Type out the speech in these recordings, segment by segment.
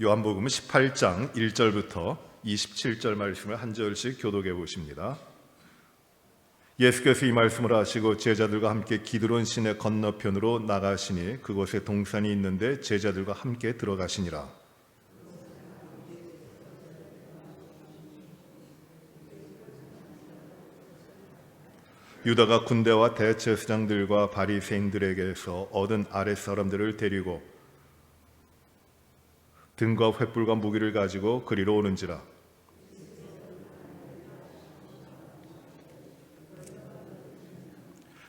요한복음 18장 1절부터 27절 말씀을 한 절씩 교독해 보십니다. 예수께서 이 말씀을 하시고 제자들과 함께 기드론 시내 건너편으로 나가시니 그곳에 동산이 있는데 제자들과 함께 들어가시니라. 유다가 군대와 대제사장들과 바리새인들에게서 얻은 아랫사람들을 데리고 등과 횃불과 무기를 가지고 그리로 오는지라.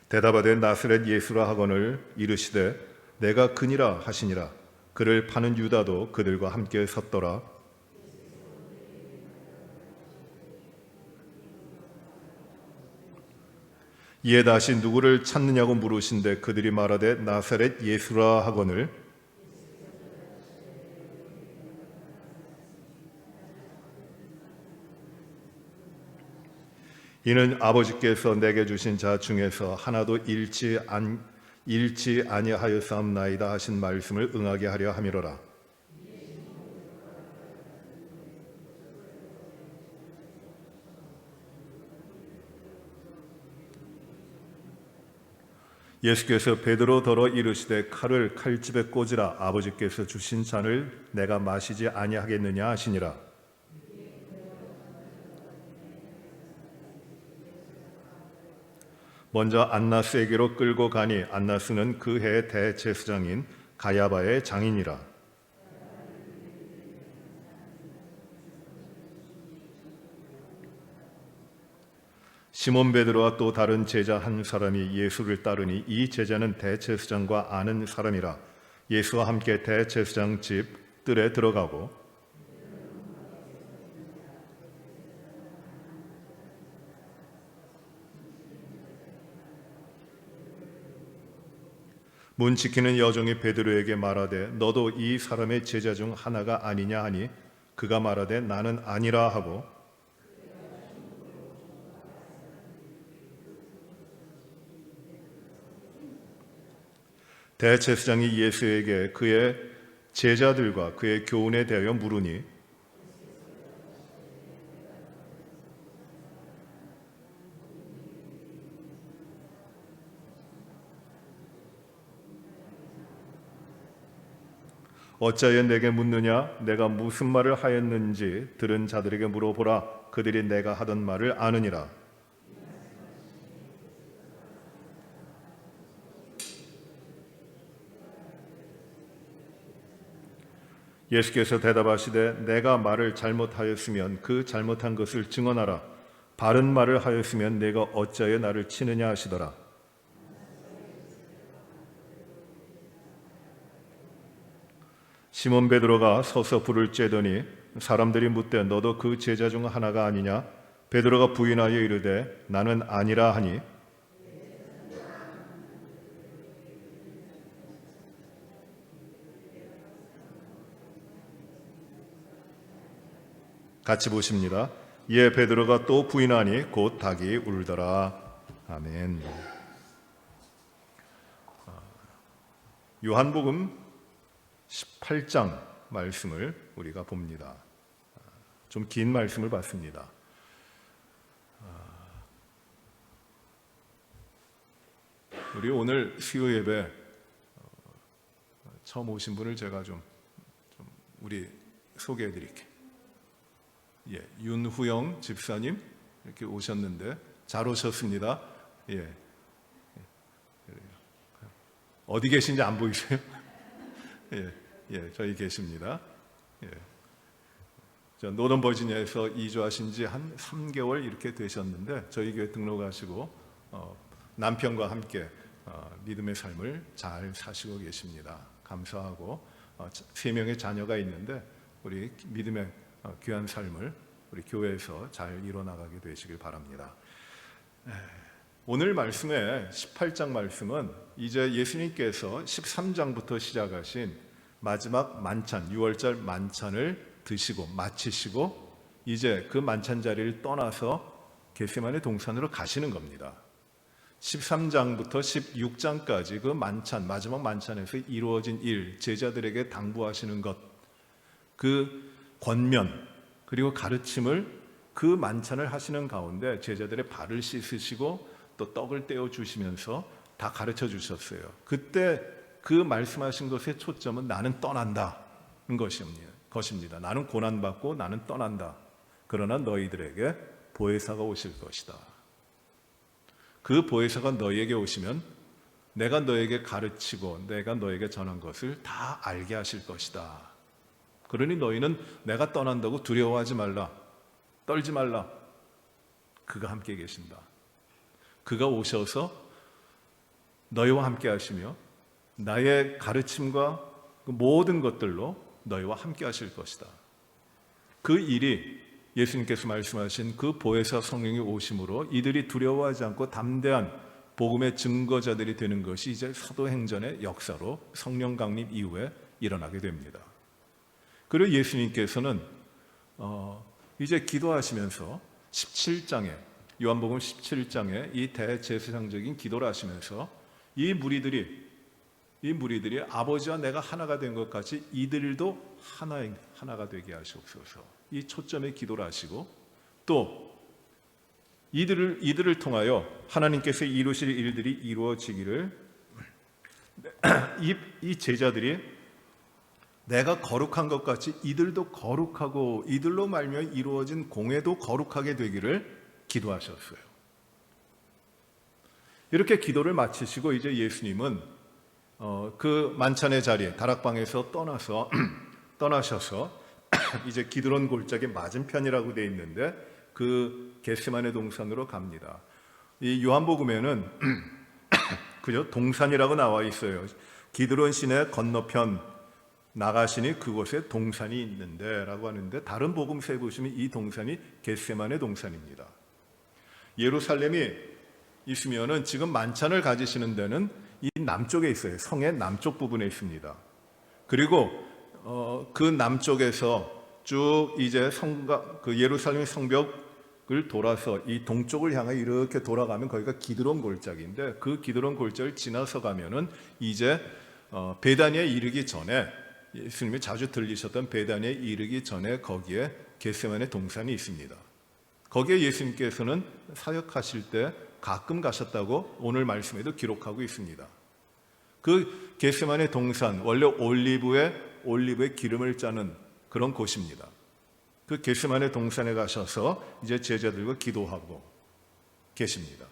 대답하되 나사렛 예수라 하거늘 이르시되 내가 그니라 하시니라. 그를 파는 유다도 그들과 함께 섰더라. 이에 다시 누구를 찾느냐고 물으신데 그들이 말하되 나사렛 예수라 하거늘 이는 아버지께서 내게 주신 자 중에서 하나도 잃지 아니하였사옵나이다 하신 말씀을 응하게 하려 함이로라. 예수께서 베드로 더러 이르시되 칼을 칼집에 꽂으라. 아버지께서 주신 잔을 내가 마시지 아니하겠느냐 하시니라. 먼저 안나스에게로 끌고 가니 안나스는 그 해의 대제사장인 가야바의 장인이라. 시몬 베드로와 또 다른 제자 한 사람이 예수를 따르니 이 제자는 대제사장과 아는 사람이라. 예수와 함께 대제사장 집 뜰에 들어가고 문 지키는 여종이 베드로에게 말하되 너도 이 사람의 제자 중 하나가 아니냐 하니 그가 말하되 나는 아니라 하고 대제사장이 예수에게 그의 제자들과 그의 교훈에 대하여 물으니 어찌하여 내게 묻느냐? 내가 무슨 말을 하였는지 들은 자들에게 물어보라. 그들이 내가 하던 말을 아느니라. 예수께서 대답하시되 내가 말을 잘못하였으면 그 잘못한 것을 증언하라. 바른 말을 하였으면 내가 어찌하여 나를 치느냐 하시더라. 시몬 베드로가 서서 불을 쬐더니 사람들이 묻되 너도 그 제자 중 하나가 아니냐? 베드로가 부인하여 이르되 나는 아니라 하니 같이 보십니다. 이에 베드로가 또 부인하니 곧 닭이 울더라. 아멘. 요한복음 18장 말씀을 우리가 봅니다. 좀 긴 말씀을 봤습니다. 우리 오늘 수요 예배 처음 오신 분을 제가 좀 우리 소개해 드릴게요. 예, 윤후영 집사님 이렇게 오셨는데 잘 오셨습니다. 예. 어디 계신지 안 보이세요? 예, 저희 계십니다. 예. 노던 버지니아에서 이주하신 지 한 3개월 이렇게 되셨는데 저희 교회 등록하시고 남편과 함께 믿음의 삶을 잘 사시고 계십니다. 감사하고 3명의 자녀가 있는데 우리 믿음의 귀한 삶을 우리 교회에서 잘 이뤄나가게 되시길 바랍니다. 오늘 말씀의 18장 말씀은 이제 예수님께서 13장부터 시작하신 마지막 만찬, 6월절 만찬을 드시고 마치시고 이제 그 만찬 자리를 떠나서 겟세마네 동산으로 가시는 겁니다. 13장부터 16장까지 그 만찬, 마지막 만찬에서 이루어진 일, 제자들에게 당부하시는 것, 그 권면 그리고 가르침을 그 만찬을 하시는 가운데 제자들의 발을 씻으시고 또 떡을 떼어 주시면서 다 가르쳐 주셨어요. 그때 그 말씀하신 것의 초점은 나는 떠난다는 것입니다. 나는 고난받고 나는 떠난다. 그러나 너희들에게 보혜사가 오실 것이다. 그 보혜사가 너희에게 오시면 내가 너에게 가르치고 내가 너에게 전한 것을 다 알게 하실 것이다. 그러니 너희는 내가 떠난다고 두려워하지 말라. 떨지 말라. 그가 함께 계신다. 그가 오셔서 너희와 함께 하시며 나의 가르침과 그 모든 것들로 너희와 함께 하실 것이다. 그 일이 예수님께서 말씀하신 그 보혜사 성령이 오심으로 이들이 두려워하지 않고 담대한 복음의 증거자들이 되는 것이 이제 사도행전의 역사로 성령 강림 이후에 일어나게 됩니다. 그리고 예수님께서는 이제 기도하시면서 17장에 요한복음 17장에 이 대제사장적인 기도를 하시면서 이 무리들이 아버지와 내가 하나가 된 것 같이 이들도 하나가 되게 하시옵소서. 이 초점의 기도를 하시고 또 이들을 통하여 하나님께서 이루실 일들이 이루어지기를 이 제자들이 내가 거룩한 것 같이 이들도 거룩하고 이들로 말미암아 이루어진 공회도 거룩하게 되기를 기도하셨어요. 이렇게 기도를 마치시고 이제 예수님은 그 만찬의 자리에 다락방에서 떠나셔서 이제 기드론 골짜기 맞은편이라고 되어 있는데 그 겟세마네 동산으로 갑니다. 이 요한복음에는 그죠? 동산이라고 나와 있어요. 기드론 시내 건너편 나가시니 그곳에 동산이 있는데 라고 하는데 다른 복음서에 보시면 이 동산이 겟세마네 동산입니다. 예루살렘이 있으면은 지금 만찬을 가지시는 데는 이 남쪽에 있어요. 성의 남쪽 부분에 있습니다. 그리고 그 남쪽에서 쭉 이제 그 예루살렘 성벽을 돌아서 이 동쪽을 향해 이렇게 돌아가면 거기가 기드론 골짜기인데 그 기드론 골짜기를 지나서 가면은 이제 베다니에 이르기 전에 예수님이 자주 들리셨던 베다니에 이르기 전에 거기에 겟세마네 동산이 있습니다. 거기에 예수님께서는 사역하실 때 가끔 가셨다고 오늘 말씀에도 기록하고 있습니다. 그 겟세마네 동산 원래 올리브의 기름을 짜는 그런 곳입니다. 그 겟세마네 동산에 가셔서 이제 제자들과 기도하고 계십니다.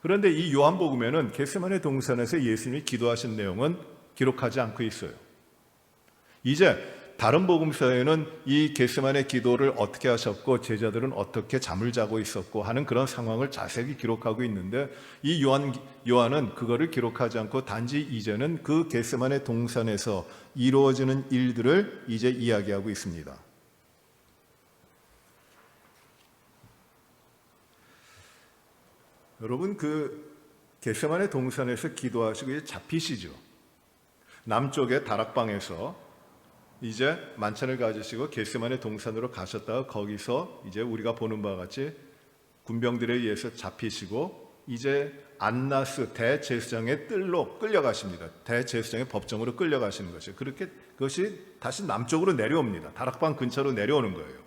그런데 이 요한복음에는 겟세마네 동산에서 예수님이 기도하신 내용은 기록하지 않고 있어요. 이제 다른 복음서에는 이 겟세마네 기도를 어떻게 하셨고 제자들은 어떻게 잠을 자고 있었고 하는 그런 상황을 자세히 기록하고 있는데 이 요한은 그거를 기록하지 않고 단지 이제는 그 겟세마네 동산에서 이루어지는 일들을 이제 이야기하고 있습니다. 여러분 그 겟세마네 동산에서 기도하시고 잡히시죠. 남쪽의 다락방에서 이제 만찬을 가지시고 겟세마네 동산으로 가셨다가 거기서 이제 우리가 보는 바와 같이 군병들에 의해서 잡히시고 이제 안나스 대제사장의 뜰로 끌려가십니다. 대제사장의 법정으로 끌려가시는 것이죠. 그것이 다시 남쪽으로 내려옵니다. 다락방 근처로 내려오는 거예요.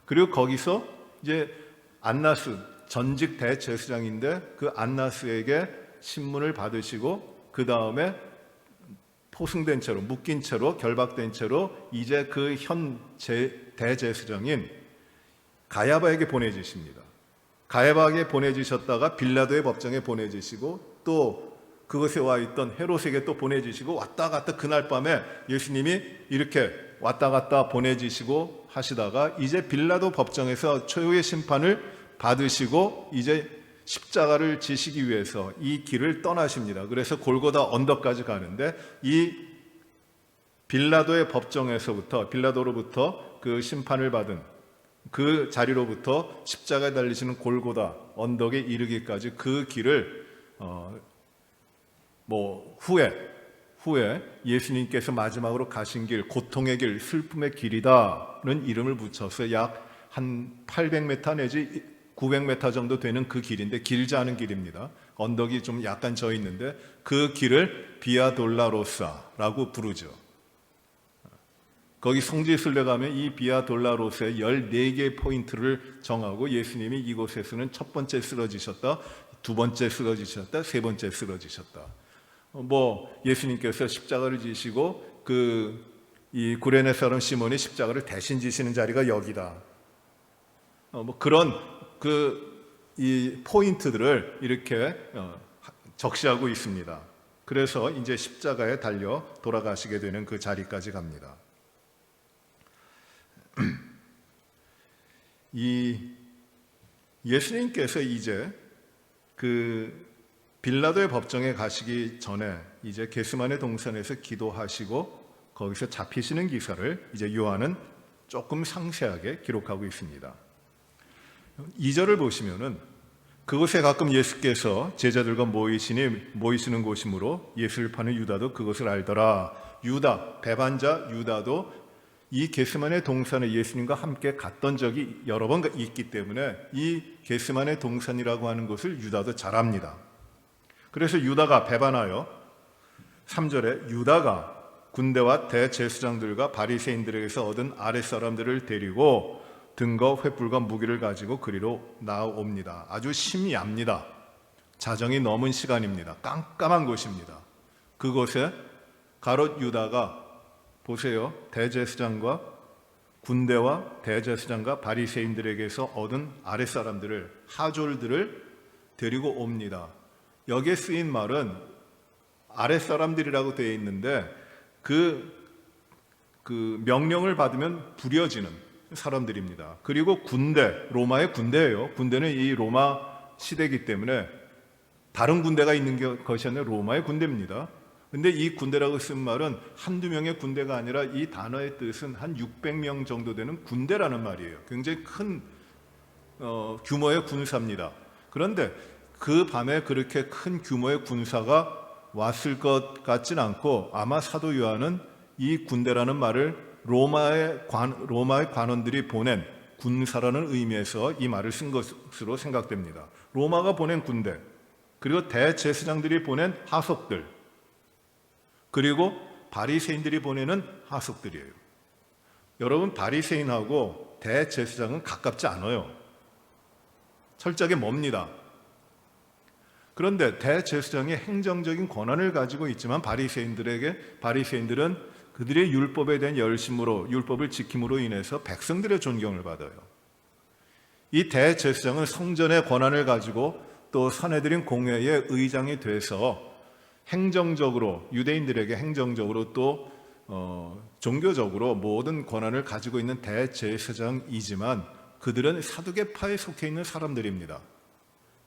그리고 거기서 이제 안나스 전직 대제사장인데 그 안나스에게 신문을 받으시고 그 다음에 포승된 채로 묶인 채로 결박된 채로 이제 그 현 대제사장인 가야바에게 보내주십니다. 가야바에게 보내주셨다가 빌라도의 법정에 보내주시고 또 그곳에 와 있던 헤롯에게 또 보내주시고 왔다 갔다 그날 밤에 예수님이 이렇게 왔다 갔다 보내주시고 하시다가 이제 빌라도 법정에서 최후의 심판을 받으시고 이제 십자가를 지시기 위해서 이 길을 떠나십니다. 그래서 골고다 언덕까지 가는데 이 빌라도로부터 그 심판을 받은 그 자리로부터 십자가에 달리시는 골고다 언덕에 이르기까지 그 길을 후에 예수님께서 마지막으로 가신 길, 고통의 길, 슬픔의 길이다는 이름을 붙여서 약 한 800m 내지 900m 정도 되는 그 길인데 길지 않은 길입니다. 언덕이 좀 약간 져 있는데 그 길을 비아 돌라로사라고 부르죠. 거기 성지순례 가면 이 비아 돌라로스의 14개의 포인트를 정하고 예수님이 이곳에서는 첫 번째 쓰러지셨다, 두 번째 쓰러지셨다, 세 번째 쓰러지셨다. 예수님께서 십자가를 지시고 이 구레네 사람 시몬이 십자가를 대신 지시는 자리가 여기다. 그런 이 포인트들을 이렇게 적시하고 있습니다. 그래서 이제 십자가에 달려 돌아가시게 되는 그 자리까지 갑니다. 이 예수님께서 이제 빌라도의 법정에 가시기 전에 이제 겟세마네 동산에서 기도하시고 거기서 잡히시는 기사를 이제 요한은 조금 상세하게 기록하고 있습니다. 2절을 보시면은 그곳에 가끔 예수께서 제자들과 모이시는 곳이므로 예수를 파는 유다도 그것을 알더라. 유다, 배반자 유다도 이 겟세마네 동산에 예수님과 함께 갔던 적이 여러 번 있기 때문에 이 겟세마네 동산이라고 하는 곳을 유다도 잘 압니다. 그래서 유다가 배반하여 3절에 유다가 군대와 대제사장들과 바리새인들에게서 얻은 아랫사람들을 데리고 등거 횃불과 무기를 가지고 그리로 나옵니다. 아주 심히 압니다. 자정이 넘은 시간입니다. 깜깜한 곳입니다. 그곳에 가롯 유다가 보세요. 대제사장과 군대와 대제사장과 바리새인들에게서 얻은 아랫사람들을 하졸들을 데리고 옵니다. 여기에 쓰인 말은 아랫사람들이라고 되어 있는데 그 명령을 받으면 부려지는 사람들입니다. 그리고 군대, 로마의 군대예요. 군대는 이 로마 시대이기 때문에 다른 군대가 있는 것이 아니라 로마의 군대입니다. 근데 이 군대라고 쓴 말은 한두 명의 군대가 아니라 이 단어의 뜻은 한 600명 정도 되는 군대라는 말이에요. 굉장히 큰 규모의 군사입니다. 그런데 그 밤에 그렇게 큰 규모의 군사가 왔을 것 같진 않고 아마 사도 요한은 이 군대라는 말을 로마의 관원들이 보낸 군사라는 의미에서 이 말을 쓴 것으로 생각됩니다. 로마가 보낸 군대, 그리고 대제사장들이 보낸 하속들, 그리고 바리새인들이 보내는 하속들이에요. 여러분, 바리새인하고 대제사장은 가깝지 않아요. 철저하게 멉니다. 그런데 대제사장이 행정적인 권한을 가지고 있지만 바리새인들은 그들의 율법에 대한 열심으로 율법을 지킴으로 인해서 백성들의 존경을 받아요. 이 대제사장은 성전의 권한을 가지고 또 선해드린 공회의 의장이 돼서 행정적으로 유대인들에게 행정적으로 또 종교적으로 모든 권한을 가지고 있는 대제사장이지만 그들은 사두개파에 속해 있는 사람들입니다.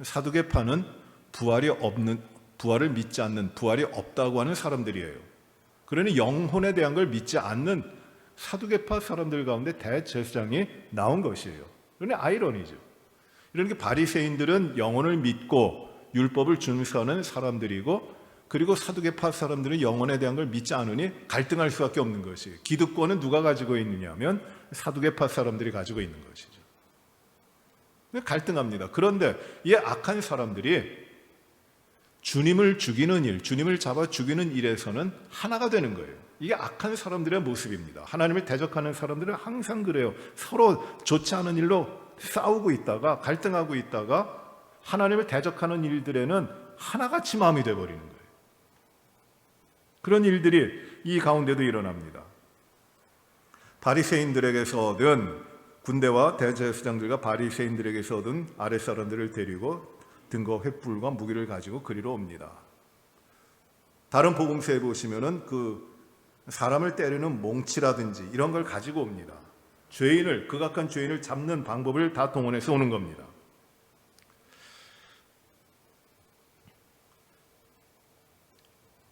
사두개파는 부활을 믿지 않는, 부활이 없다고 하는 사람들이에요. 그러니 영혼에 대한 걸 믿지 않는 사두개파 사람들 가운데 대제사장이 나온 것이에요. 그러니 아이러니죠. 이렇게 바리새인들은 영혼을 믿고 율법을 준수하는 사람들이고, 그리고 사두개파 사람들은 영혼에 대한 걸 믿지 않으니 갈등할 수밖에 없는 것이에요. 기득권은 누가 가지고 있느냐면 사두개파 사람들이 가지고 있는 것이죠. 갈등합니다. 그런데 이 악한 사람들이 주님을 죽이는 일, 주님을 잡아 죽이는 일에서는 하나가 되는 거예요. 이게 악한 사람들의 모습입니다. 하나님을 대적하는 사람들은 항상 그래요. 서로 좋지 않은 일로 싸우고 있다가 갈등하고 있다가 하나님을 대적하는 일들에는 하나같이 마음이 되어버리는 거예요. 그런 일들이 이 가운데도 일어납니다. 바리새인들에게서 얻은 군대와 대제사장들과 바리새인들에게서 얻은 아랫사람들을 데리고 등거 횃불과 무기를 가지고 그리로 옵니다. 다른 복음서에 보시면은 사람을 때리는 몽치라든지 이런 걸 가지고 옵니다. 극악한 죄인을 잡는 방법을 다 동원해서 오는 겁니다.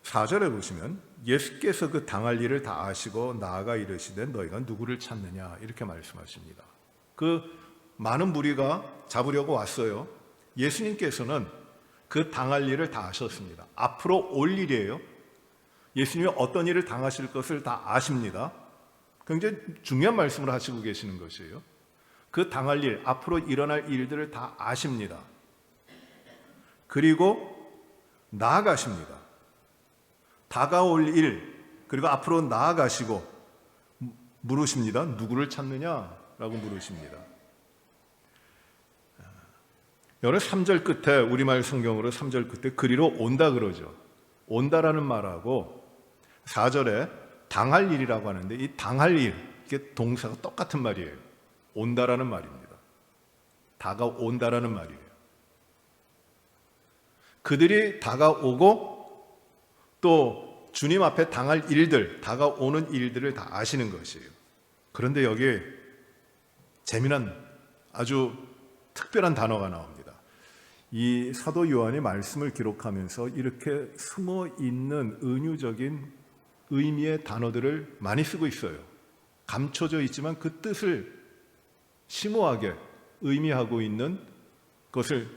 (4절에) 보시면 예수께서 그 당할 일을 다 아시고 나아가 이르시되 너희가 누구를 찾느냐 이렇게 말씀하십니다. 그 많은 무리가 잡으려고 왔어요. 예수님께서는 그 당할 일을 다 아셨습니다. 앞으로 올 일이에요. 예수님이 어떤 일을 당하실 것을 다 아십니다. 굉장히 중요한 말씀을 하시고 계시는 것이에요. 그 당할 일, 앞으로 일어날 일들을 다 아십니다. 그리고 나아가십니다. 다가올 일, 그리고 앞으로 나아가시고 물으십니다. 누구를 찾느냐라고 물으십니다. 여러 3절 끝에 우리말 성경으로 3절 끝에 그리로 온다 그러죠. 온다라는 말하고 4절에 당할 일이라고 하는데 이 당할 일, 이게 동사가 똑같은 말이에요. 온다라는 말입니다. 다가온다라는 말이에요. 그들이 다가오고 또 주님 앞에 당할 일들, 다가오는 일들을 다 아시는 것이에요. 그런데 여기 재미난 아주 특별한 단어가 나옵니다. 이 사도 요한이 말씀을 기록하면서 이렇게 숨어 있는 은유적인 의미의 단어들을 많이 쓰고 있어요. 감춰져 있지만 그 뜻을 심오하게 의미하고 있는 것을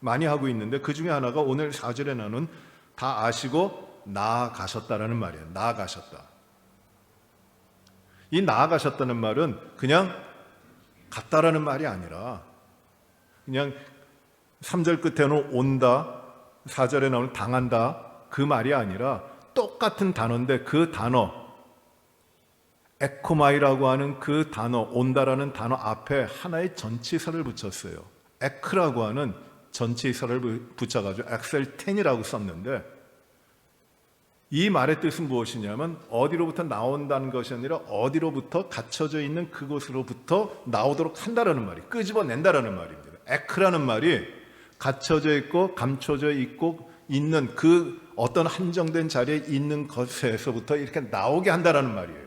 많이 하고 있는데 그 중에 하나가 오늘 4절에 나눈 다 아시고 나아가셨다라는 말이에요. 나아가셨다. 이 나아가셨다는 말은 그냥 갔다라는 말이 아니라 그냥 3절 끝에는 온다, 4절에 나오는 당한다 그 말이 아니라 똑같은 단어인데 그 단어 에코마이라고 하는 그 단어 온다라는 단어 앞에 하나의 전치사를 붙였어요. 에크라고 하는 전치사를 붙여가지고 엑셀텐이라고 썼는데 이 말의 뜻은 무엇이냐면 어디로부터 나온다는 것이 아니라 어디로부터 갇혀져 있는 그곳으로부터 나오도록 한다라는 말이 끄집어낸다라는 말입니다. 에크라는 말이 갇혀져 있고 감춰져 있고 있는 그 어떤 한정된 자리에 있는 것에서부터 이렇게 나오게 한다라는 말이에요.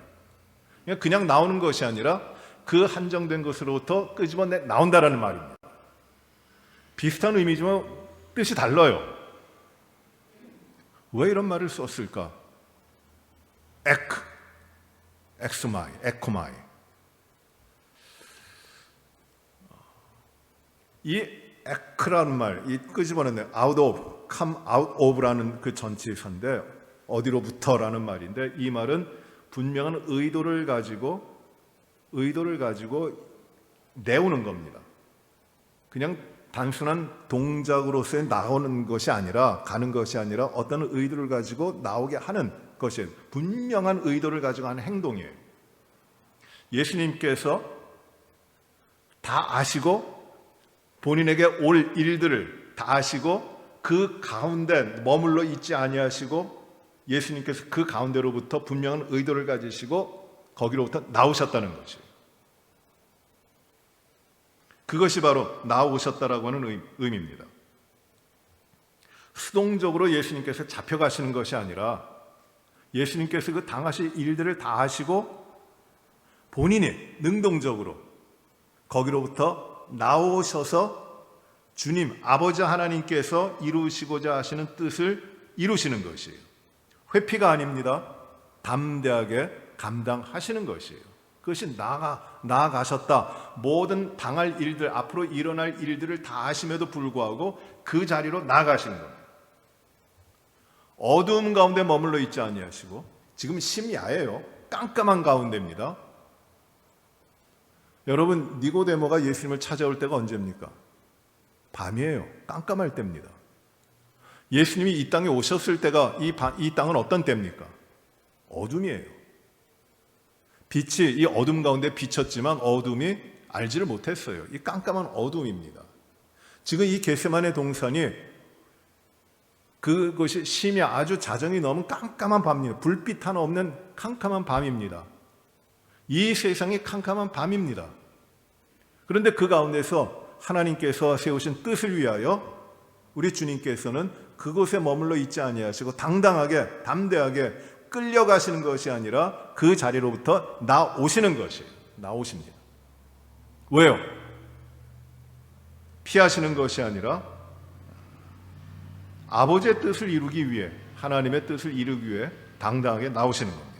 그냥 나오는 것이 아니라 그 한정된 것으로부터 끄집어내 나온다라는 말입니다. 비슷한 의미지만 뜻이 달라요. 왜 이런 말을 썼을까? 엑스마이, 에코마이. 이 에크라는 말, 이 끄집어내는 out of, come out of라는 그 전치사인데 어디로부터라는 말인데 이 말은 분명한 의도를 가지고 내오는 겁니다. 그냥 단순한 동작으로서의 나오는 것이 아니라 가는 것이 아니라 어떤 의도를 가지고 나오게 하는 것이에요. 분명한 의도를 가지고 하는 행동이에요. 예수님께서 다 아시고 본인에게 올 일들을 다 아시고 그 가운데 머물러 있지 아니하시고 예수님께서 그 가운데로부터 분명한 의도를 가지시고 거기로부터 나오셨다는 것이에요. 그것이 바로 나오셨다라고 하는 의미입니다. 수동적으로 예수님께서 잡혀가시는 것이 아니라 예수님께서 그 당하실 일들을 다 하시고 본인이 능동적으로 거기로부터 나오셔서 주님 아버지 하나님께서 이루시고자 하시는 뜻을 이루시는 것이에요. 회피가 아닙니다. 담대하게 감당하시는 것이에요. 그것이 나아가셨다. 모든 당할 일들, 앞으로 일어날 일들을 다 아심에도 불구하고 그 자리로 나아가시는 겁니다. 어두움 가운데 머물러 있지 아니하시고 지금 심야예요. 깜깜한 가운데입니다. 여러분 니고데모가 예수님을 찾아올 때가 언제입니까? 밤이에요. 깜깜할 때입니다. 예수님이 이 땅에 오셨을 때가 이 땅은 어떤 때입니까? 어둠이에요. 빛이 이 어둠 가운데 비쳤지만 어둠이 알지를 못했어요. 이 깜깜한 어둠입니다. 지금 이 겟세마네 동산이 그것이 심야 아주 자정이 넘은 깜깜한 밤입니다. 불빛 하나 없는 캄캄한 밤입니다. 이 세상이 캄캄한 밤입니다. 그런데 그 가운데서 하나님께서 세우신 뜻을 위하여 우리 주님께서는 그곳에 머물러 있지 아니하시고 당당하게 담대하게 끌려가시는 것이 아니라 그 자리로부터 나오시는 것이에요. 나오십니다. 왜요? 피하시는 것이 아니라 아버지의 뜻을 이루기 위해 하나님의 뜻을 이루기 위해 당당하게 나오시는 겁니다.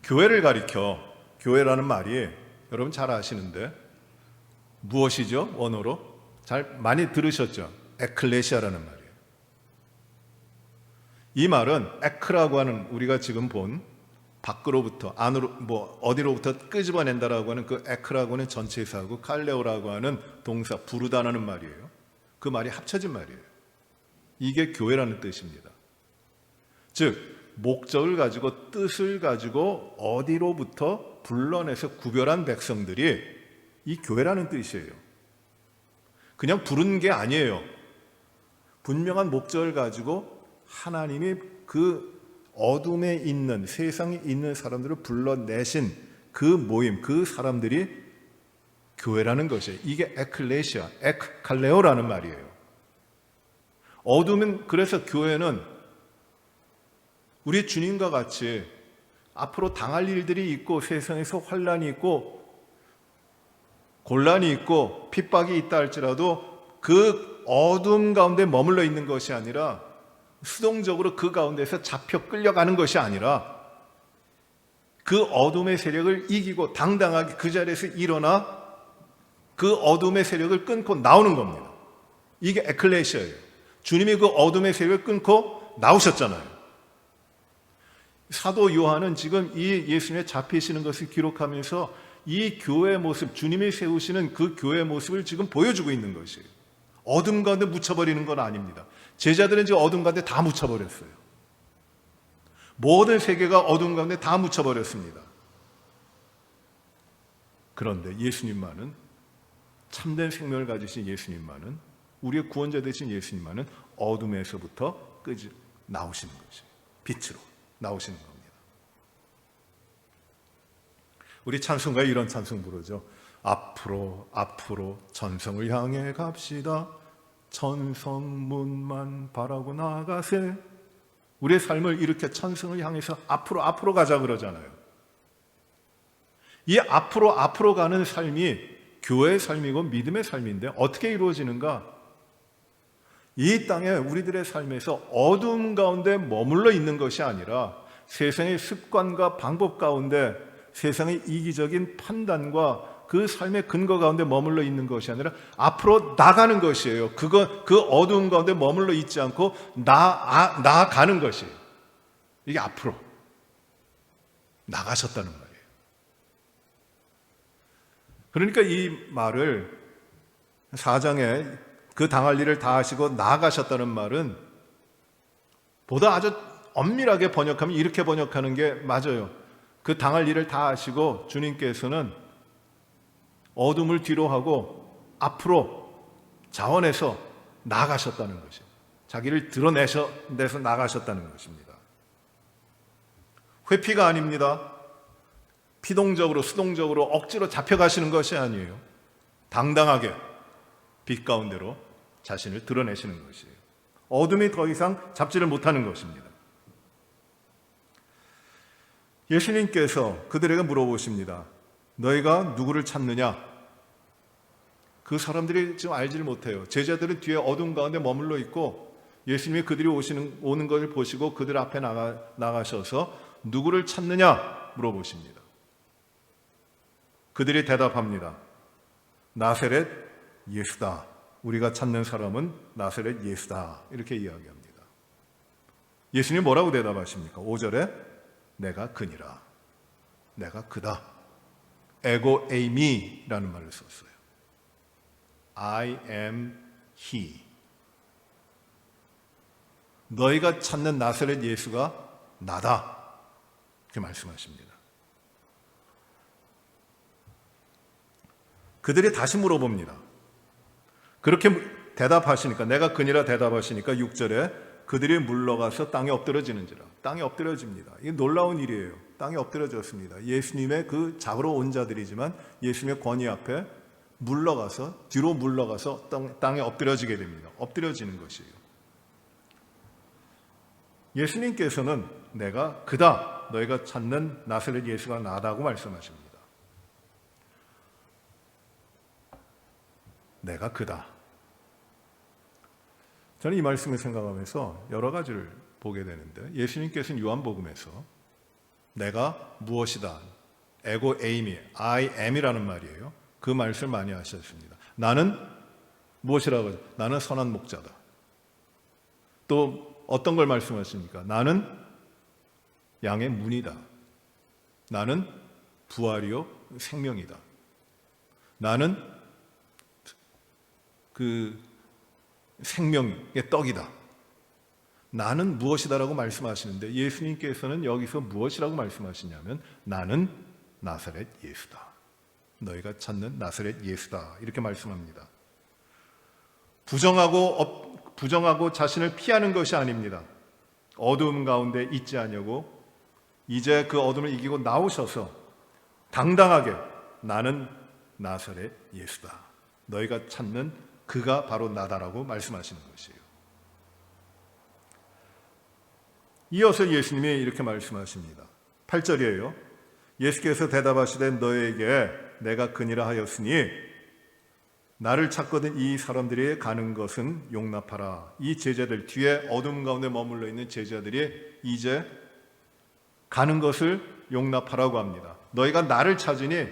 교회를 가리켜 교회라는 말이 여러분 잘 아시는데 무엇이죠? 원어로 잘 많이 들으셨죠? 에클레시아라는 말이에요. 이 말은 에크라고 하는 우리가 지금 본 밖으로부터 안으로 어디로부터 끄집어낸다라고 하는 그 에크라고 하는 전체사하고 칼레오라고 하는 동사 부르다라는 말이에요. 그 말이 합쳐진 말이에요. 이게 교회라는 뜻입니다. 즉 목적을 가지고 뜻을 가지고 어디로부터 불러내서 구별한 백성들이 이 교회라는 뜻이에요. 그냥 부른 게 아니에요. 분명한 목적을 가지고 하나님이 그 어둠에 있는, 세상에 있는 사람들을 불러내신 그 모임, 그 사람들이 교회라는 것이에요. 이게 에클레시아, 에크칼레오라는 말이에요. 어둠은, 그래서 교회는 우리 주님과 같이 앞으로 당할 일들이 있고 세상에서 환난이 있고 곤란이 있고 핍박이 있다 할지라도 그 어둠 가운데 머물러 있는 것이 아니라 수동적으로 그 가운데서 잡혀 끌려가는 것이 아니라 그 어둠의 세력을 이기고 당당하게 그 자리에서 일어나 그 어둠의 세력을 끊고 나오는 겁니다. 이게 에클레시아예요. 주님이 그 어둠의 세력을 끊고 나오셨잖아요. 사도 요한은 지금 이 예수님의 잡히시는 것을 기록하면서 이 교회의 모습, 주님이 세우시는 그 교회의 모습을 지금 보여주고 있는 것이에요. 어둠 가운데 묻혀버리는 건 아닙니다. 제자들은 지금 어둠 가운데 다 묻혀버렸어요. 모든 세계가 어둠 가운데 다 묻혀버렸습니다. 그런데 예수님만은, 참된 생명을 가지신 예수님만은, 우리의 구원자 되신 예수님만은 어둠에서부터 나오시는 거죠. 빛으로 나오시는 겁니다. 우리 찬송가에 이런 찬송 부르죠. 앞으로 앞으로 천성을 향해 갑시다. 천성문만 바라고 나가세. 우리의 삶을 이렇게 천성을 향해서 앞으로 앞으로 가자 그러잖아요. 이 앞으로 앞으로 가는 삶이 교회의 삶이고 믿음의 삶인데 어떻게 이루어지는가? 이 땅에 우리들의 삶에서 어둠 가운데 머물러 있는 것이 아니라 세상의 습관과 방법 가운데 세상의 이기적인 판단과 그 삶의 근거 가운데 머물러 있는 것이 아니라 앞으로 나가는 것이에요. 그 어두운 가운데 머물러 있지 않고 나아가는 것이에요. 이게 앞으로 나가셨다는 말이에요. 그러니까 이 말을 4장에 그 당할 일을 다 하시고 나아가셨다는 말은 보다 아주 엄밀하게 번역하면 이렇게 번역하는 게 맞아요. 그 당할 일을 다 하시고 주님께서는 어둠을 뒤로 하고 앞으로 자원해서 나아가셨다는 것이에요. 자기를 드러내서 나가셨다는 것입니다. 회피가 아닙니다. 피동적으로 수동적으로 억지로 잡혀가시는 것이 아니에요. 당당하게 빛 가운데로 자신을 드러내시는 것이에요. 어둠이 더 이상 잡지를 못하는 것입니다. 예수님께서 그들에게 물어보십니다. 너희가 누구를 찾느냐? 그 사람들이 지금 알지를 못해요. 제자들은 뒤에 어둠 가운데 머물러 있고 예수님이 그들이 오는 것을 보시고 그들 앞에 나가셔서 누구를 찾느냐 물어보십니다. 그들이 대답합니다. 나사렛 예수다. 우리가 찾는 사람은 나사렛 예수다. 이렇게 이야기합니다. 예수님이 뭐라고 대답하십니까? 5절에 내가 그니라. 내가 그다. 에고 에이미라는 말을 썼어요. I am he. 너희가 찾는 나사렛 예수가 나다. 이렇게 말씀하십니다. 그들이 다시 물어봅니다. 그렇게 대답하시니까, 내가 그니라 대답하시니까 6절에 그들이 물러가서 땅에 엎드러지는지라. 땅에 엎드려집니다. 이게 놀라운 일이에요. 땅에 엎드려졌습니다. 예수님의 그 잡으러 온 자들이지만 예수님의 권위 앞에 뒤로 물러가서 땅에 엎드려지게 됩니다. 엎드려지는 것이에요. 예수님께서는 내가 그다. 너희가 찾는 나사렛 예수가 나다고 말씀하십니다. 내가 그다. 저는 이 말씀을 생각하면서 여러 가지를 보게 되는데, 예수님께서는 요한복음에서 내가 무엇이다, 에고 에이미, I am이라는 말이에요. 그 말씀을 많이 하셨습니다. 나는 무엇이라고 하죠? 나는 선한 목자다. 또 어떤 걸 말씀하십니까? 나는 양의 문이다. 나는 부활이요 생명이다. 나는 그 생명의 떡이다. 나는 무엇이다라고 말씀하시는데 예수님께서는 여기서 무엇이라고 말씀하시냐면 나는 나사렛 예수다. 너희가 찾는 나사렛 예수다. 이렇게 말씀합니다. 부정하고 자신을 피하는 것이 아닙니다. 어두움 가운데 있지 않냐고 이제 그 어둠을 이기고 나오셔서 당당하게 나는 나사렛 예수다. 너희가 찾는 그가 바로 나다라고 말씀하시는 것이에요. 이어서 예수님이 이렇게 말씀하십니다. 8절이에요. 예수께서 대답하시되 너에게 내가 그니라 하였으니 나를 찾거든 이 사람들이 가는 것은 용납하라. 이 제자들 뒤에 어둠 가운데 머물러 있는 제자들이 이제 가는 것을 용납하라고 합니다. 너희가 나를 찾으니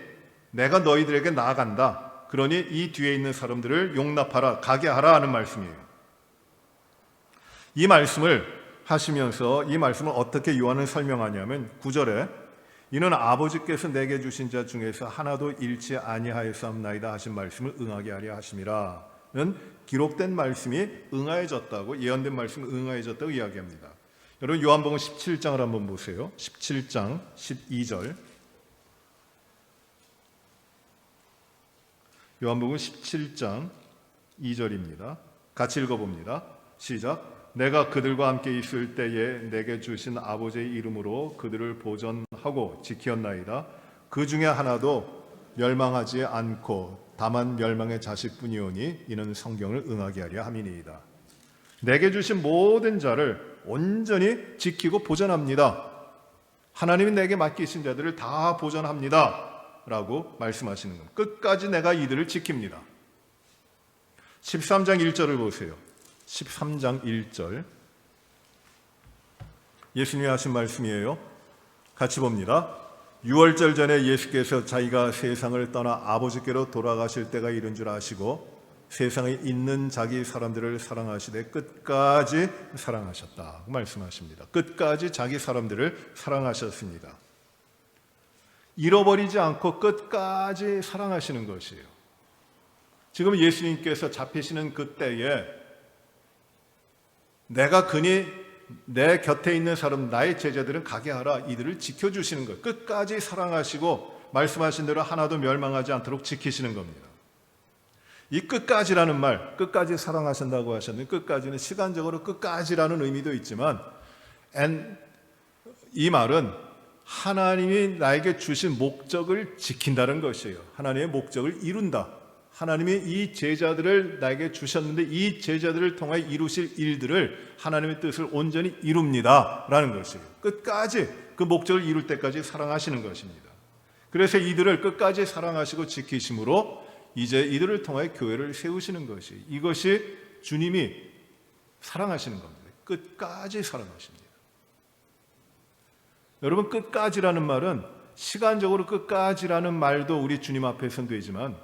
내가 너희들에게 나아간다. 그러니 이 뒤에 있는 사람들을 용납하라, 가게 하라 하는 말씀이에요. 이 말씀을 하시면서 이 말씀을 어떻게 요한은 설명하냐면 9절에 이는 아버지께서 내게 주신 자 중에서 하나도 잃지 아니하였사옵나이다 하신 말씀을 응하게 하려 하심이라는 기록된 말씀이 응하여졌다고, 예언된 말씀이 응하여졌다고 이야기합니다. 여러분 요한복음 17장을 한번 보세요. 17장 12절. 요한복음 17장 2절입니다. 같이 읽어봅니다. 시작. 내가 그들과 함께 있을 때에 내게 주신 아버지의 이름으로 그들을 보전하고 지켰나이다. 그 중에 하나도 멸망하지 않고 다만 멸망의 자식뿐이오니 이는 성경을 응하게 하려 함이니이다. 내게 주신 모든 자를 온전히 지키고 보전합니다. 하나님이 내게 맡기신 자들을 다 보전합니다 라고 말씀하시는 겁니다. 끝까지 내가 이들을 지킵니다. 13장 1절을 보세요. 13장 1절 예수님이 하신 말씀이에요. 같이 봅니다. 유월절 전에 예수께서 자기가 세상을 떠나 아버지께로 돌아가실 때가 이른 줄 아시고 세상에 있는 자기 사람들을 사랑하시되 끝까지 사랑하셨다 말씀하십니다. 끝까지 자기 사람들을 사랑하셨습니다. 잃어버리지 않고 끝까지 사랑하시는 것이에요. 지금 예수님께서 잡히시는 그때에 내가 그니 내 곁에 있는 사람 나의 제자들은 가게 하라 이들을 지켜주시는 것, 끝까지 사랑하시고 말씀하신 대로 하나도 멸망하지 않도록 지키시는 겁니다. 이 끝까지라는 말, 끝까지 사랑하신다고 하셨는데 끝까지는 시간적으로 끝까지라는 의미도 있지만 이 말은 하나님이 나에게 주신 목적을 지킨다는 것이에요. 하나님의 목적을 이룬다. 하나님이 이 제자들을 나에게 주셨는데 이 제자들을 통하여 이루실 일들을 하나님의 뜻을 온전히 이룹니다 라는 것이에요. 끝까지 그 목적을 이룰 때까지 사랑하시는 것입니다. 그래서 이들을 끝까지 사랑하시고 지키심으로 이제 이들을 통하여 교회를 세우시는 것이, 이것이 주님이 사랑하시는 겁니다. 끝까지 사랑하십니다. 여러분, 끝까지라는 말은 시간적으로 끝까지라는 말도 우리 주님 앞에서는 되지만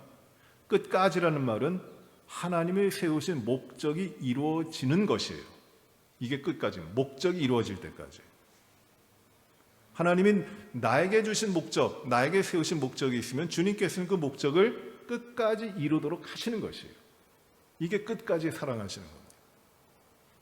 끝까지라는 말은 하나님이 세우신 목적이 이루어지는 것이에요. 이게 끝까지는 목적이 이루어질 때까지. 하나님이 나에게 주신 목적, 나에게 세우신 목적이 있으면 주님께서는 그 목적을 끝까지 이루도록 하시는 것이에요. 이게 끝까지 사랑하시는 겁니다.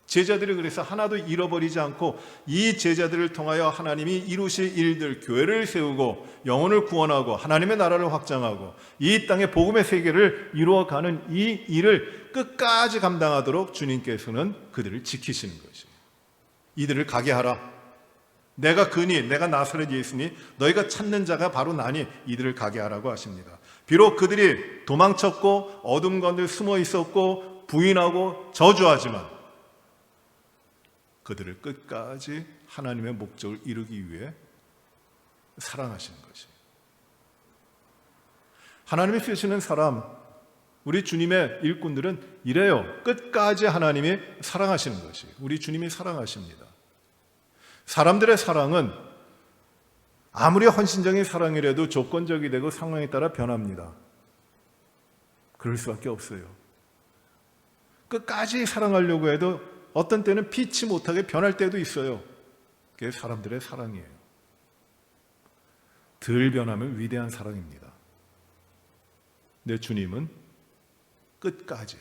제자들이 그래서 하나도 잃어버리지 않고 이 제자들을 통하여 하나님이 이루실 일들, 교회를 세우고 영혼을 구원하고 하나님의 나라를 확장하고 이 땅의 복음의 세계를 이루어가는 이 일을 끝까지 감당하도록 주님께서는 그들을 지키시는 것이에요. 이들을 가게 하라. 내가 그니, 내가 나사렛 예수니 너희가 찾는 자가 바로 나니 이들을 가게 하라고 하십니다. 비록 그들이 도망쳤고 어둠 가운데 숨어 있었고 부인하고 저주하지만 그들을 끝까지 하나님의 목적을 이루기 위해 사랑하시는 것이에요. 하나님이 쓰시는 사람, 우리 주님의 일꾼들은 이래요. 끝까지 하나님이 사랑하시는 것이에요. 우리 주님이 사랑하십니다. 사람들의 사랑은 아무리 헌신적인 사랑이라도 조건적이 되고 상황에 따라 변합니다. 그럴 수밖에 없어요. 끝까지 사랑하려고 해도 어떤 때는 피치 못하게 변할 때도 있어요. 그게 사람들의 사랑이에요. 덜 변하면 위대한 사랑입니다. 내 주님은 끝까지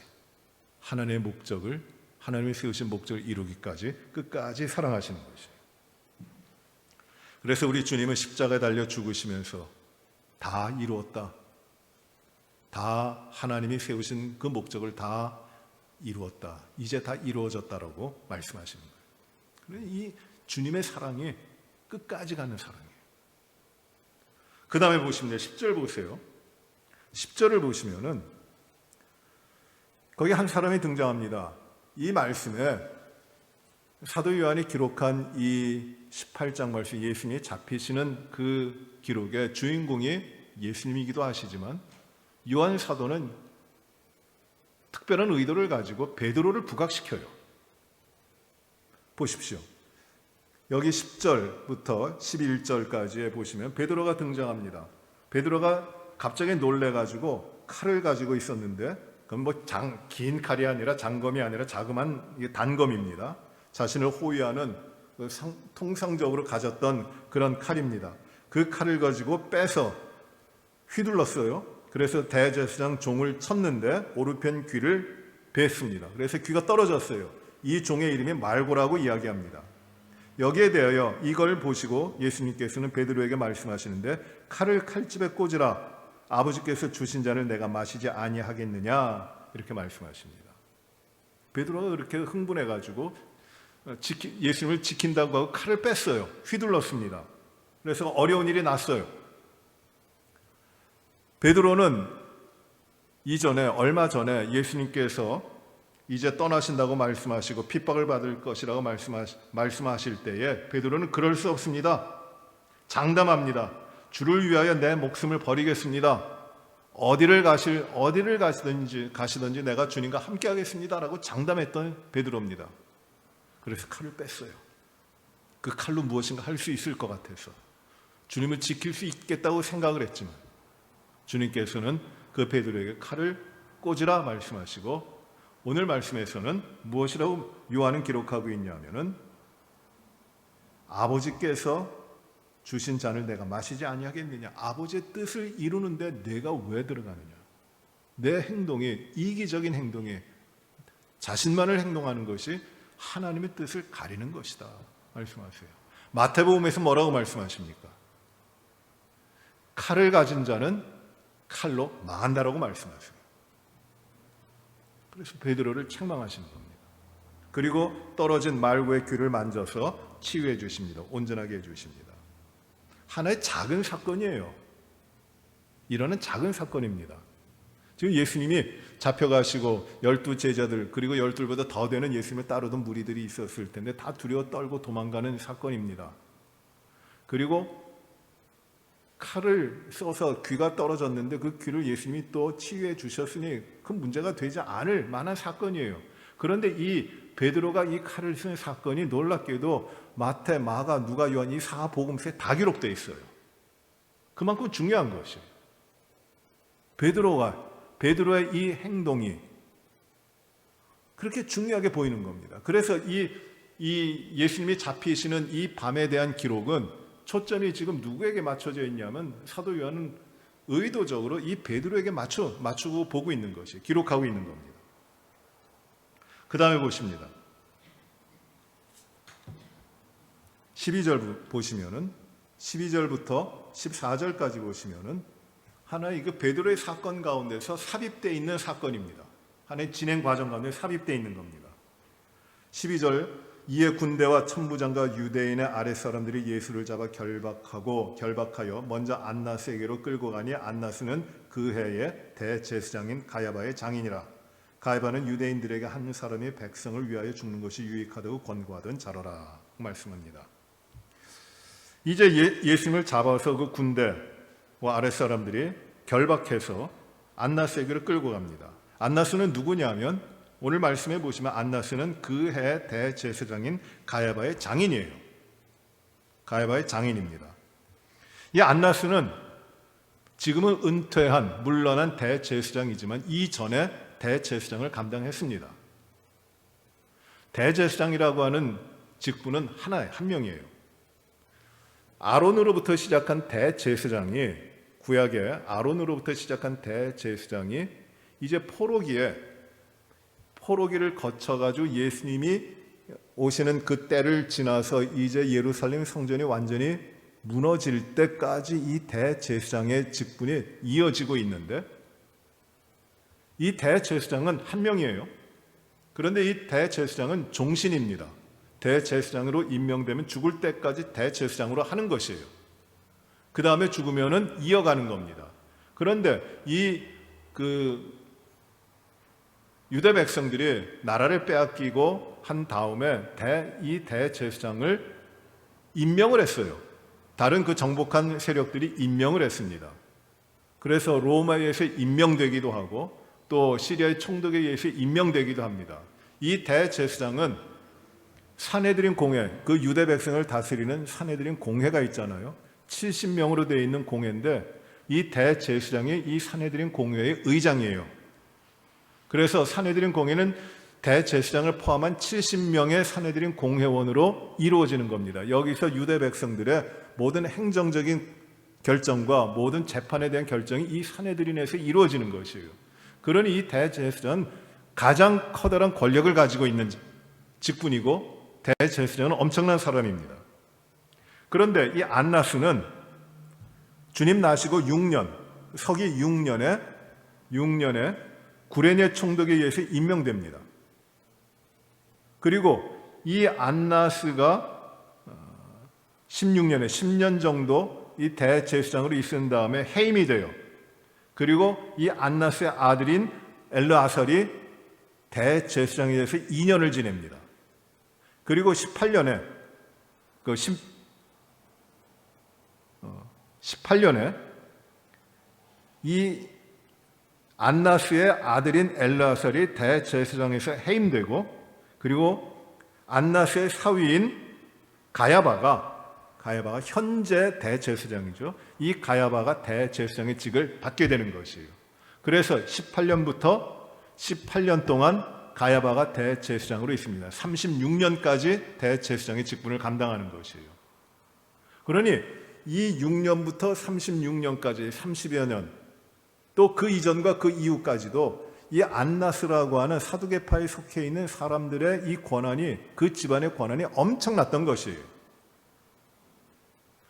하나님의 목적을 하나님이 세우신 목적을 이루기까지 끝까지 사랑하시는 것이에요. 그래서 우리 주님은 십자가에 달려 죽으시면서 다 이루었다. 다 하나님이 세우신 그 목적을 다 이루었다. 이제 다 이루어졌다라고 말씀하시는 거예요. 이 주님의 사랑이 끝까지 가는 사랑이에요. 그 다음에 보시면 10절 보세요. 10절을 보시면은 거기 한 사람이 등장합니다. 이 말씀에 사도 요한이 기록한 이 18장 말씀, 예수님이 잡히시는 그 기록의 주인공이 예수님이기도 하시지만 요한 사도는 특별한 의도를 가지고 베드로를 부각시켜요. 보십시오. 여기 10절부터 11절까지에 보시면 베드로가 등장합니다. 베드로가 갑자기 놀래가지고 칼을 가지고 있었는데 그건 뭐 긴 칼이 아니라 장검이 아니라 자그마한 단검입니다. 자신을 호위하는 통상적으로 가졌던 그런 칼입니다. 그 칼을 가지고 빼서 휘둘렀어요. 그래서 대제사장 종을 쳤는데 오른편 귀를 뱄습니다. 그래서 귀가 떨어졌어요. 이 종의 이름이 말고라고 이야기합니다. 여기에 대하여 이걸 보시고 예수님께서는 베드로에게 말씀하시는데 칼을 칼집에 꽂으라. 아버지께서 주신 잔을 내가 마시지 아니하겠느냐 이렇게 말씀하십니다. 베드로가 그렇게 흥분해가지고 예수님을 지킨다고 하고 칼을 뺐어요. 휘둘렀습니다. 그래서 어려운 일이 났어요. 베드로는 얼마 전에 예수님께서 이제 떠나신다고 말씀하시고 핍박을 받을 것이라고 말씀하실 때에 베드로는 그럴 수 없습니다. 장담합니다. 주를 위하여 내 목숨을 버리겠습니다. 어디를 가시든지 내가 주님과 함께 하겠습니다라고 장담했던 베드로입니다. 그래서 칼을 뺐어요. 그 칼로 무엇인가 할 수 있을 것 같아서 주님을 지킬 수 있겠다고 생각을 했지만 주님께서는 그 베드로에게 칼을 꽂으라 말씀하시고 오늘 말씀에서는 무엇이라고 요한은 기록하고 있냐면은 아버지께서 주신 잔을 내가 마시지 아니하겠느냐. 아버지의 뜻을 이루는데 내가 왜 들어가느냐. 내 행동이 이기적인 행동이 자신만을 행동하는 것이 하나님의 뜻을 가리는 것이다 말씀하세요. 마태복음에서 뭐라고 말씀하십니까? 칼을 가진 자는 칼로 망한다라고 말씀하세요. 그래서 베드로를 책망하시는 겁니다. 그리고 떨어진 말고의 귀를 만져서 치유해 주십니다. 온전하게 해 주십니다. 하나의 작은 사건이에요. 이러는 작은 사건입니다. 지금 예수님이 잡혀가시고 12제자들 그리고 12보다 더 되는 예수님을 따르던 무리들이 있었을 텐데 다 두려워 떨고 도망가는 사건입니다. 그리고 칼을 써서 귀가 떨어졌는데 그 귀를 예수님이 또 치유해 주셨으니 그 문제가 되지 않을 만한 사건이에요. 그런데 이 베드로가 이 칼을 쓴 사건이 놀랍게도 마태, 마가, 누가, 요한 이 4복음서에 다 기록되어 있어요. 그만큼 중요한 것이에요. 베드로의 이 행동이 그렇게 중요하게 보이는 겁니다. 그래서 이 예수님이 잡히시는 이 밤에 대한 기록은 초점이 지금 누구에게 맞춰져 있냐면 사도 요한은 의도적으로 이 베드로에게 맞추고 보고 있는 것이 기록하고 있는 겁니다. 그 다음에 보십니다. 12절 보시면은 12절부터 14절까지 보시면은 하나의 그 베드로의 사건 가운데서 삽입되어 있는 사건입니다. 하나의 진행 과정 가운데 삽입되어 있는 겁니다. 12절 이에 군대와 천부장과 유대인의 아랫사람들이 예수를 잡아 결박하여 먼저 안나스에게로 끌고 가니 안나스는 그 해의 대제사장인 가야바의 장인이라. 가야바는 유대인들에게 한 사람이 백성을 위하여 죽는 것이 유익하다고 권고하던 자로라 말씀합니다. 이제 예수님을 잡아서 그 군대와 아랫사람들이 결박해서 안나스에게로 끌고 갑니다. 안나스는 누구냐면 오늘 말씀해 보시면 안나스는 그 해 대제사장인 가야바의 장인이에요. 가야바의 장인입니다. 이 안나스는 지금은 은퇴한 물러난 대제사장이지만 이전에 대제사장을 감당했습니다. 대제사장이라고 하는 직분은 한 명이에요. 아론으로부터 시작한 대제사장이 구약의 아론으로부터 시작한 대제사장이 이제 포로기에 포로기를 거쳐가지고 예수님이 오시는 그 때를 지나서 이제 예루살렘 성전이 완전히 무너질 때까지 이 대제사장의 직분이 이어지고 있는데, 이 대제사장은 한 명이에요. 그런데 이 대제사장은 종신입니다. 대제사장으로 임명되면 죽을 때까지 대제사장으로 하는 것이에요. 그 다음에 죽으면은 이어가는 겁니다. 그런데 유대 백성들이 나라를 빼앗기고 한 다음에 이 대제사장을 임명을 했어요. 다른 그 정복한 세력들이 임명을 했습니다. 그래서 로마에 의해서 임명되기도 하고 또 시리아의 총독에 의해서 임명되기도 합니다. 이 대제사장은 산헤드린 공회, 그 유대 백성을 다스리는 산헤드린 공회가 있잖아요. 70명으로 되어 있는 공회인데 이 대제사장이 이 산헤드린 공회의 의장이에요. 그래서 산헤드린 공회는 대제사장을 포함한 70명의 산헤드린 공회원으로 이루어지는 겁니다. 여기서 유대 백성들의 모든 행정적인 결정과 모든 재판에 대한 결정이 이 산헤드린에서 이루어지는 것이에요. 그러니 이 대제사장은 가장 커다란 권력을 가지고 있는 직분이고 대제사장은 엄청난 사람입니다. 그런데 이 안나스는 주님 나시고 6년, 서기 6년에 구레네 총독에 의해서 임명됩니다. 그리고 이 안나스가 16년에 10년 정도 이 대제사장으로 있은 다음에 해임이 돼요. 그리고 이 안나스의 아들인 엘르아살이 대제사장에 대해서 2년을 지냅니다. 그리고 18년에 이 안나스의 아들인 엘르아살이 대제사장에서 해임되고, 그리고 안나스의 사위인 가야바가 현재 대제사장이죠. 이 가야바가 대제사장의 직을 받게 되는 것이에요. 그래서 18년 동안 가야바가 대제사장으로 있습니다. 36년까지 대제사장의 직분을 감당하는 것이에요. 그러니 이 6년부터 36년까지 30여 년, 또 그 이전과 그 이후까지도 이 안나스라고 하는 사두개파에 속해 있는 사람들의 이 권한이, 그 집안의 권한이 엄청났던 것이에요.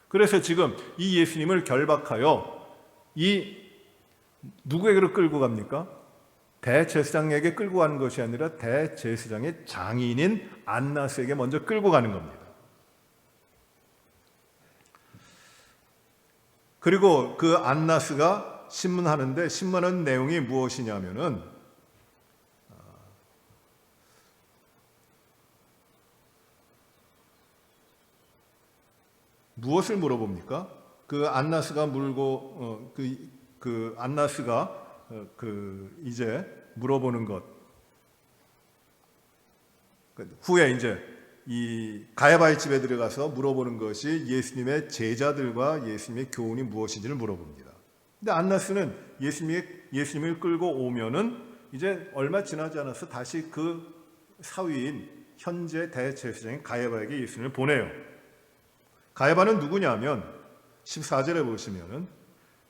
그래서 지금 이 예수님을 결박하여 누구에게로 끌고 갑니까? 대제사장에게 끌고 가는 것이 아니라 대제사장의 장인인 안나스에게 먼저 끌고 가는 겁니다. 그리고 그 안나스가 신문하는데, 신문하는 내용이 무엇이냐면은 무엇을 물어봅니까? 그 안나스가 이제 물어보는 것, 후에 이제 이 가야바의 집에 들어가서 물어보는 것이 예수님의 제자들과 예수님의 교훈이 무엇인지를 물어봅니다. 근데 안나스는 예수님을 끌고 오면은 이제 얼마 지나지 않아서 다시 그 사위인 현재 대제사장인 가야바에게 예수님을 보내요. 가야바는 누구냐면 14절에 보시면은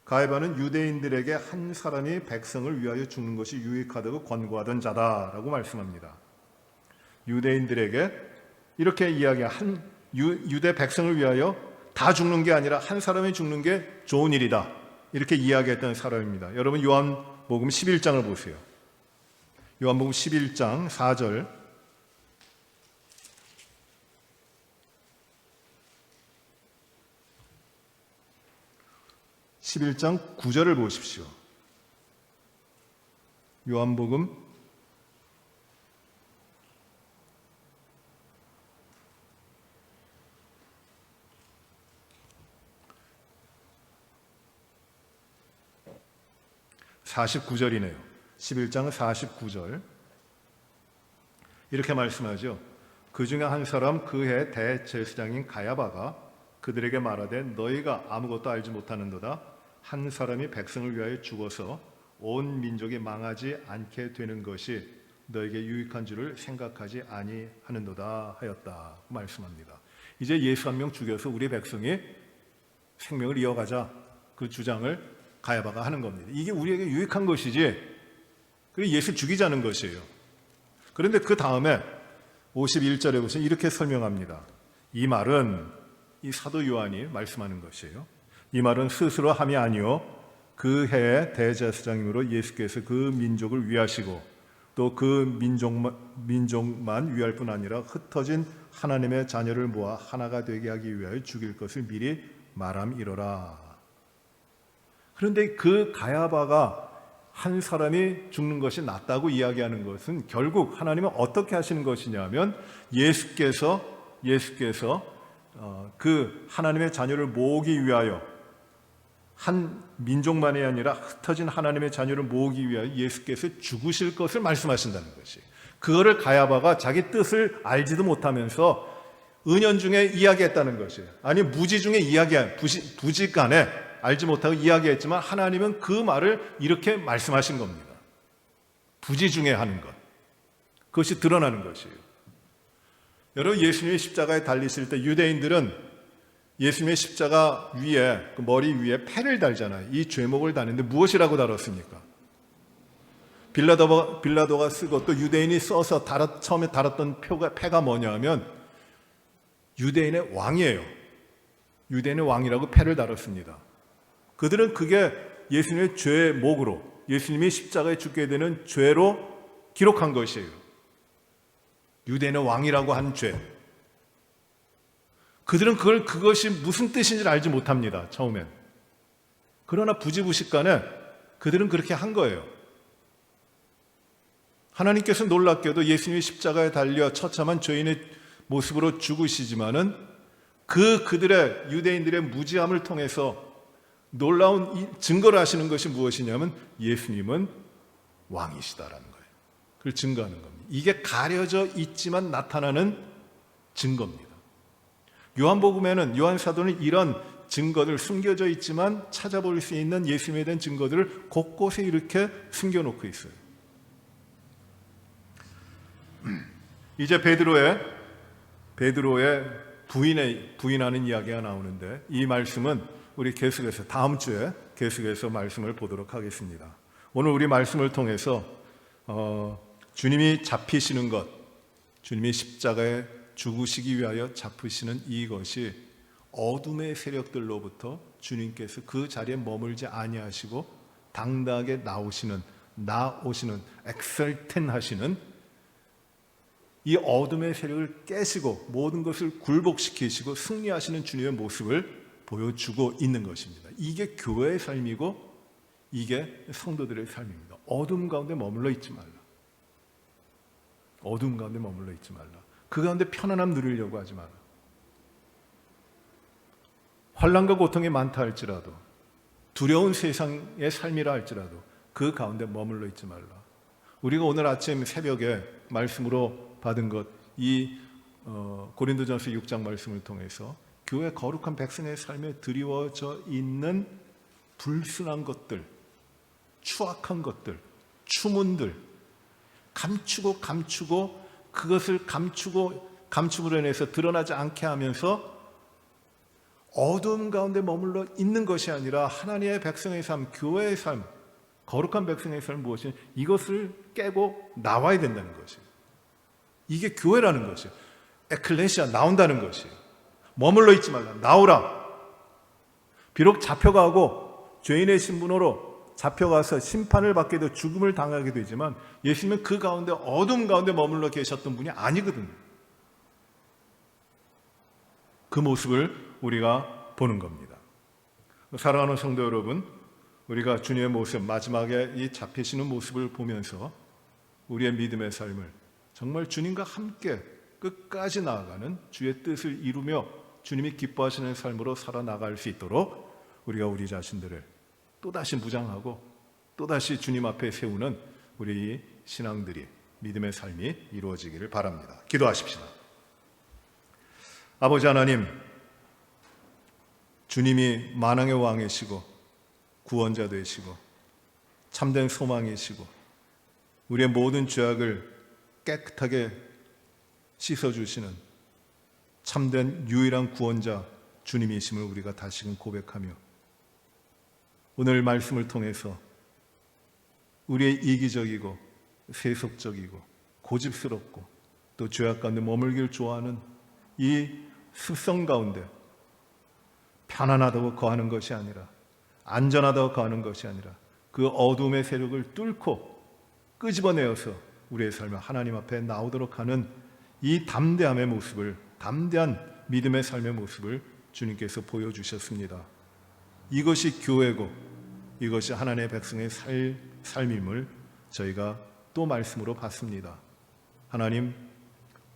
가야바는 유대인들에게 한 사람이 백성을 위하여 죽는 것이 유익하다고 권고하던 자다라고 말씀합니다. 유대인들에게 이렇게 이야기한 유대 백성을 위하여 다 죽는 게 아니라 한 사람이 죽는 게 좋은 일이다, 이렇게 이야기했던 사람입니다. 여러분 요한복음 11장을 보세요. 요한복음 11장 4절, (11장) 9절을 보십시오. 요한복음 49절이네요. 11장 49절. 이렇게 말씀하죠. 그 중에 한 사람 그해 대제사장인 가야바가 그들에게 말하되 너희가 아무것도 알지 못하는도다. 한 사람이 백성을 위하여 죽어서 온 민족이 망하지 않게 되는 것이 너에게 유익한 줄을 생각하지 아니하는도다 하였다 말씀합니다. 이제 예수 한 명 죽여서 우리 백성이 생명을 이어가자, 그 주장을 가야바가 하는 겁니다. 이게 우리에게 유익한 것이지, 그리고 예수 죽이자는 것이에요. 그런데 그 다음에 51절에 보시면 이렇게 설명합니다. 이 말은 이 사도 요한이 말씀하는 것이에요. 이 말은 스스로 함이 아니요 그 해의 대제사장님으로 예수께서 그 민족을 위하시고 또 그 민족만 위할 뿐 아니라 흩어진 하나님의 자녀를 모아 하나가 되게 하기 위하여 죽일 것을 미리 말함이로라. 그런데 그 가야바가 한 사람이 죽는 것이 낫다고 이야기하는 것은 결국 하나님은 어떻게 하시는 것이냐면 예수께서 그 하나님의 자녀를 모으기 위하여 한 민족만이 아니라 흩어진 하나님의 자녀를 모으기 위하여 예수께서 죽으실 것을 말씀하신다는 것이, 그거를 가야바가 자기 뜻을 알지도 못하면서 은연중에 이야기했다는 것이에요. 아니 무지 중에 부지간에 알지 못하고 이야기했지만 하나님은 그 말을 이렇게 말씀하신 겁니다. 부지 중에 하는 것, 그것이 드러나는 것이에요. 여러분, 예수님이 십자가에 달리실 때 유대인들은 예수님의 십자가 위에, 그 머리 위에 패를 달잖아요. 이 죄목을 다는데 무엇이라고 달았습니까? 빌라도가 쓰고 또 유대인이 써서 처음에 달았던 패가 뭐냐 하면 유대인의 왕이에요. 유대인의 왕이라고 패를 달았습니다. 그들은 그게 예수님의 죄목으로, 예수님이 십자가에 죽게 되는 죄로 기록한 것이에요. 유대인의 왕이라고 한 죄. 그들은 그것이 무슨 뜻인지 알지 못합니다. 처음엔. 그러나 부지부식간에 그들은 그렇게 한 거예요. 하나님께서 놀랍게도 예수님이 십자가에 달려 처참한 죄인의 모습으로 죽으시지만은 그들의 유대인들의 무지함을 통해서 놀라운 증거를 하시는 것이 무엇이냐면 예수님은 왕이시다라는 거예요. 그걸 증거하는 겁니다. 이게 가려져 있지만 나타나는 증거입니다. 요한복음에는, 요한사도는 이런 증거들, 숨겨져 있지만 찾아볼 수 있는 예수님에 대한 증거들을 곳곳에 이렇게 숨겨놓고 있어요. 이제 베드로의 부인하는 이야기가 나오는데, 이 말씀은 우리 계속해서 다음 주에 계속해서 말씀을 보도록 하겠습니다. 오늘 우리 말씀을 통해서 주님이 잡히시는 것, 주님이 십자가에 죽으시기 위하여 잡히시는 이것이 어둠의 세력들로부터 주님께서 그 자리에 머물지 아니하시고 당당하게 나오시는 엑설텐하시는 이 어둠의 세력을 깨시고 모든 것을 굴복시키시고 승리하시는 주님의 모습을 보여주고 있는 것입니다. 이게 교회의 삶이고 이게 성도들의 삶입니다. 어둠 가운데 머물러 있지 말라. 어둠 가운데 머물러 있지 말라. 그 가운데 편안함 누리려고 하지 마라. 환난과 고통이 많다 할지라도, 두려운 세상의 삶이라 할지라도 그 가운데 머물러 있지 말라. 우리가 오늘 아침 새벽에 말씀으로 받은 것, 이 고린도전서 6장 말씀을 통해서 교회 거룩한 백성의 삶에 드리워져 있는 불순한 것들, 추악한 것들, 추문들 감추고 그것을 감춤으로 인해서 드러나지 않게 하면서 어두운 가운데 머물러 있는 것이 아니라 하나님의 백성의 삶, 교회의 삶, 거룩한 백성의 삶 무엇이, 이것을 깨고 나와야 된다는 것이에요. 이게 교회라는 것이에요. 에클레시아, 나온다는 것이에요. 머물러 있지 말라. 나오라. 비록 잡혀가고 죄인의 신분으로 잡혀가서 심판을 받게 되고 죽음을 당하게 되지만 예수님은 그 가운데 어둠 가운데 머물러 계셨던 분이 아니거든요. 그 모습을 우리가 보는 겁니다. 사랑하는 성도 여러분, 우리가 주님의 모습, 마지막에 이 잡히시는 모습을 보면서 우리의 믿음의 삶을 정말 주님과 함께 끝까지 나아가는 주의 뜻을 이루며 주님이 기뻐하시는 삶으로 살아나갈 수 있도록 우리가 우리 자신들을 또다시 무장하고 또다시 주님 앞에 세우는 우리 신앙들이, 믿음의 삶이 이루어지기를 바랍니다. 기도하십시다. 아버지 하나님, 주님이 만왕의 왕이시고 구원자 되시고 참된 소망이시고 우리의 모든 죄악을 깨끗하게 씻어주시는 참된 유일한 구원자 주님이심을 우리가 다시금 고백하며 오늘 말씀을 통해서 우리의 이기적이고 세속적이고 고집스럽고 또 죄악 가운데 머물길 좋아하는 이 습성 가운데 편안하다고 거하는 것이 아니라, 안전하다고 거하는 것이 아니라 그 어둠의 세력을 뚫고 끄집어내어서 우리의 삶을 하나님 앞에 나오도록 하는 이 담대함의 모습을, 담대한 믿음의 삶의 모습을 주님께서 보여주셨습니다. 이것이 교회고 이것이 하나님의 백성의 삶임을 저희가 또 말씀으로 봤습니다. 하나님,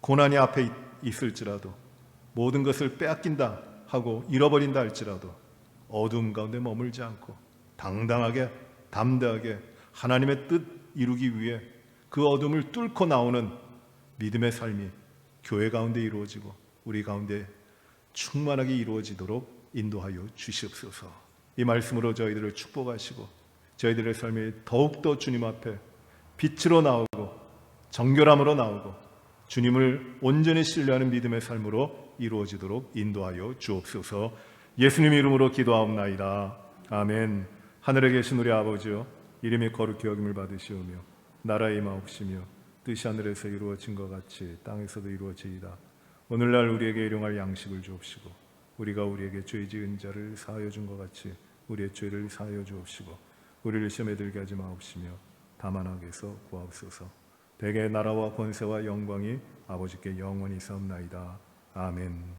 고난이 앞에 있을지라도, 모든 것을 빼앗긴다 하고 잃어버린다 할지라도 어두움 가운데 머물지 않고 당당하게, 담대하게 하나님의 뜻 이루기 위해 그 어둠을 뚫고 나오는 믿음의 삶이 교회 가운데 이루어지고 우리 가운데 충만하게 이루어지도록 인도하여 주시옵소서. 이 말씀으로 저희들을 축복하시고 저희들의 삶이 더욱더 주님 앞에 빛으로 나오고 정결함으로 나오고 주님을 온전히 신뢰하는 믿음의 삶으로 이루어지도록 인도하여 주옵소서. 예수님 이름으로 기도하옵나이다. 아멘. 하늘에 계신 우리 아버지여, 이름이 거룩히 여김을 받으시오며 나라의 임하옵시며 뜻이 하늘에서 이루어진 것 같이 땅에서도 이루어지이다. 오늘날 우리에게 일용할 양식을 주옵시고 우리가 우리에게 죄 지은 자를 사하여 준 것 같이 우리의 죄를 사하여 주옵시고 우리를 시험에 들게 하지 마옵시며 다만 악에서 구하옵소서. 대개 나라와 권세와 영광이 아버지께 영원히 있사옵나이다. 아멘.